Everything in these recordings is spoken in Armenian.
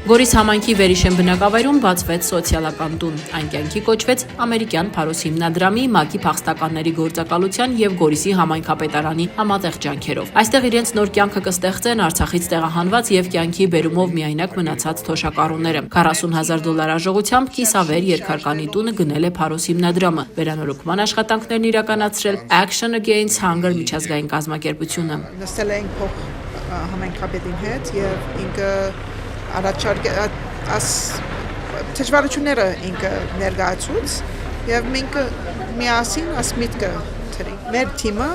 Գորիս համայնքի Վերիշեն բնակավայրում բացվեց սոցիալական տուն։ Այն կյանքի կոչվեց ամերիկյան Փարոս հիմնադրամի, ՄԱԿ-ի փախստականների գործակալության եւ Գորիսի համայնքապետարանի համատեղ ջանքերով։ Այստեղ իրենց նոր կյանքը կստեղծեն Արցախից տեղահանված եւ կյանքի բերումով միայնակ մնացած թոշակառուները։ $40,000 արժողությամբ կիսավեր երկհարկանի տունը գնել է Փարոս հիմնադրամը։ Վերանորոգման աշխատանքներն իրականացրել Action Against Hunger միջազգային կազմակերպությունը։ Նստել ենք փոխ համայնքապետին հետ եւ ինքը դժվարությունները ինքը ներկայացուց եւ մենք միասին այս միտքը դրի։ Մեր թիմը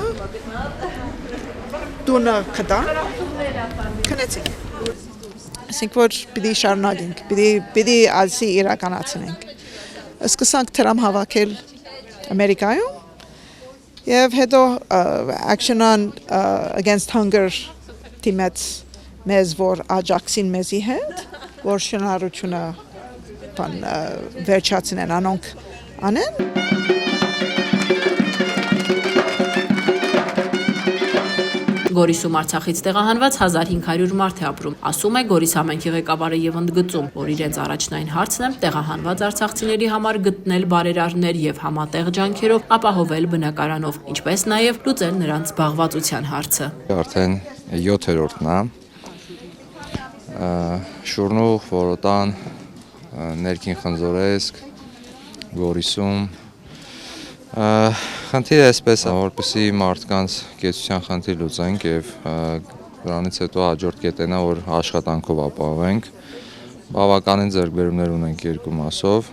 տունը կտան քնեցին։ Ասենք որ պիտի շարունակենք, պիտի ասի իրականացնենք։ Սկսանք դրամ հավաքել Ամերիկայում եւ հետո Action Against Hunger թիմից մեզ որ աջակցին մեզի հետ, որ շնորհությունը վերջացնեն անոնք անեն։ Գորիսում Արցախից տեղահանված 1500 մարդ է ապրում, ասում է Գորիս համայնքի ղեկավարը եւ ընդգծում, որ իրենց առաջնային հարցն է տեղահանված արցախցիների համար գտնել բարերարներ եւ համատեղ ջանքերով ապահովել բնակարանով, ինչպես նաեւ լուծել նրանց զբաղվածության հարցը։ Արդեն 7-րդն է։ Շուրնուղ, Որոտան, ներքին Խնձորեսկ, Գորիսում խնդիրը այսպես է, որպեսզի մարդկանց կեցության խնդիր լուծենք եւ դրանից հետո հաջորդ կետն է, որ աշխատանքով ապահովենք։ Բավականին ձեռքբերումներ ունենք երկու մասով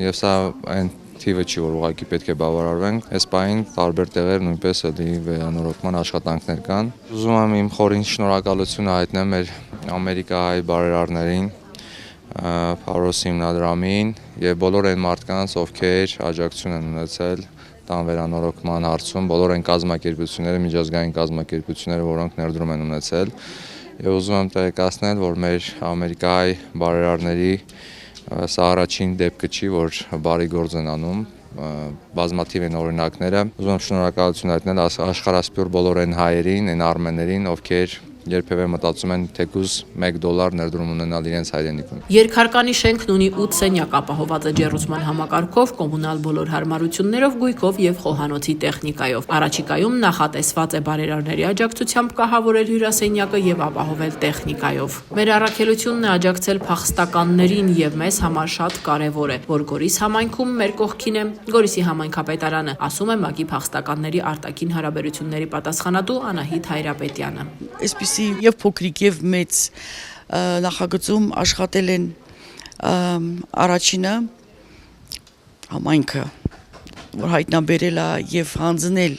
եւ սա այն թիվը չի, որ ուղղակի պետք է բավարարվենք։ Այս պահին տարբեր տեղեր նույնպես վերանորոգման աշխատանքներ կան։ Ուզում եմ իմ խորին շնորհակալությունը հայտնել մեր ամերիկահայ բարերարներին, Փարոս հիմնադրամին եւ բոլոր այն մարդկանց, ովքեր աջակցություն են ունեցել տան վերանորոգման հարցում, բոլոր այն կազմակերպությունները, միջազգային կազմակերպությունները, որոնք ներդրում են ունեցել։ Եվ ուզում եմ տեղեկացնել, որ մեր ամերիկահայ բարերարների սա առաջին դեպքը չի, որ բարի գործ են անում, բազմաթիվ են օրինակները։ Ուզում եմ շնորհակալություն հայտնել աշխարհասփյուռ բոլոր այն հայերին, այն արմեներին, ովքեր երբևէ մտածում են թեկուզ $1 ներդրում ունենալ իրենց հայրենիքում։ Երկհարկանի շենքն ունի 8 սենյակ, ապահոված է ջեռուցման համակարգով, կոմունալ բոլոր հարմարություններով, գույքով եւ խոհանոցի տեխնիկայով։ Առաջիկայում նախատեսված է բարերարների աջակցությամբ կահավորել հյուրասենյակը եւ ապահովել տեխնիկայով։ Մեր առաքելությունն է աջակցել փախստականներին եւ մեզ համար շատ կարեւոր է, որ Գորիս համայնքում մեր կողքին է Գորիսի համայնքապետարանը, ասում է ՄԱԿ-ի փախստականների արտաքին հարաբերությունների պատասխանատու Անահիտ Հայրապետյանը։ Եվ փոքրիկ եւ մեծ նախագծում աշխատել են առաջինը համայնքը, որ հայտնաբերել է եւ հանձնել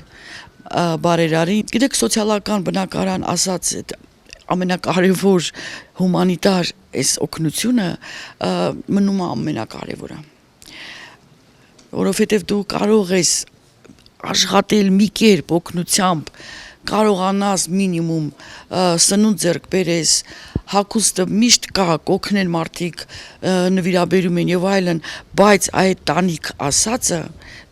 բարերարին։ Գիտեք, սոցիալական բնակարան ասած ամենակարևոր հումանիտար այս օգնությունը մնում է ամենակարևորը, որովհետեւ դու կարող ես աշխատել մի կերպ օգնությամբ, կարողանաս մինիմում սնունդ ձեռք բերես, հագուստը միշտ կա, կօգնեն մարդիկ, նվիրաբերում են եւ այլն, բայց այդ տանիք ասածը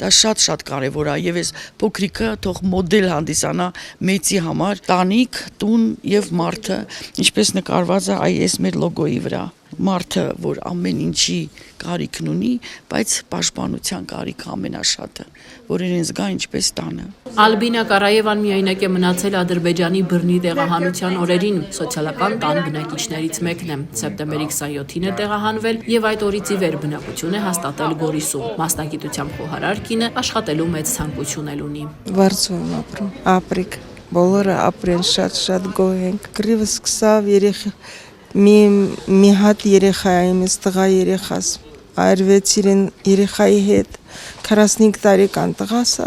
դա շատ կարեւոր է եւ այս փոքրիկը թող մոդել հանդիսանա մեծի համար, տանիք, տուն եւ մարդը, ինչպես նկարված է այս մեր լոգոյի վրա։ Մարդը, որ ամեն ինչի կարիքն ունի, բայց պաշտպանության կարիքը ամենաշատը, որ իրեն զգա ինչպես տանը։ Ալբինա Կարաևան միայնակ է մնացել Ադրբեջանի բռնի տեղահանության օրերին, սոցիալական տան բնակիչներից մեկն է։ Սեպտեմբերի 27-ին է տեղահանվել եւ այդ օրից ի վեր բնակություն է հաստատել Գորիսում։ Մասնագիտությամբ խոհարար կինը աշխատելու մեծ ցանկություն էլ ունի։ Վարձում ապրում, ապրիկ, բոլորը ապրեն շատ գոհ ենք։ Գրիվը սկսավ մի հատ երեխա է, իմս տղա երեխաս, այրվեց իրեն երեխայի հետ, 45 տարեկան տղաս,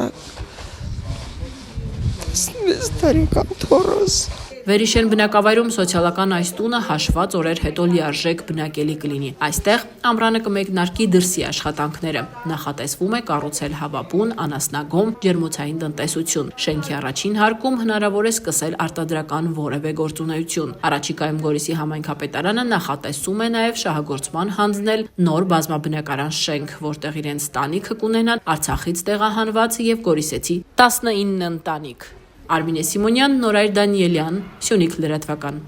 6 տարեկան թորոս։ Վերիշեն բնակավայրում սոցիալական այս տունը հաշված օրեր հետո լիարժեք բնակելի կլինի։ Այստեղ ամռանը կմեկնարկի դրսի աշխատանքները։ Նախատեսվում է կառուցել հավաբուն, անասնագոմ, ջերմոցային տնտեսություն։ Շենքի առաջին հարկում հնարավոր է սկսել արտադրական որևէ գործունեություն։ Առաջիկայում Գորիսի համայնքապետարանը նախատեսում է նաև շահագործման հանձնել նոր բազմաբնակարան շենք, որտեղ իրենց տանիքը կունենան Արցախից տեղահանված եւ Գորիսեցի 19 ընտանիք։ Արմինե Սիմոնյան, Նորայր Դանիելյան, Սյունիք լրատվական։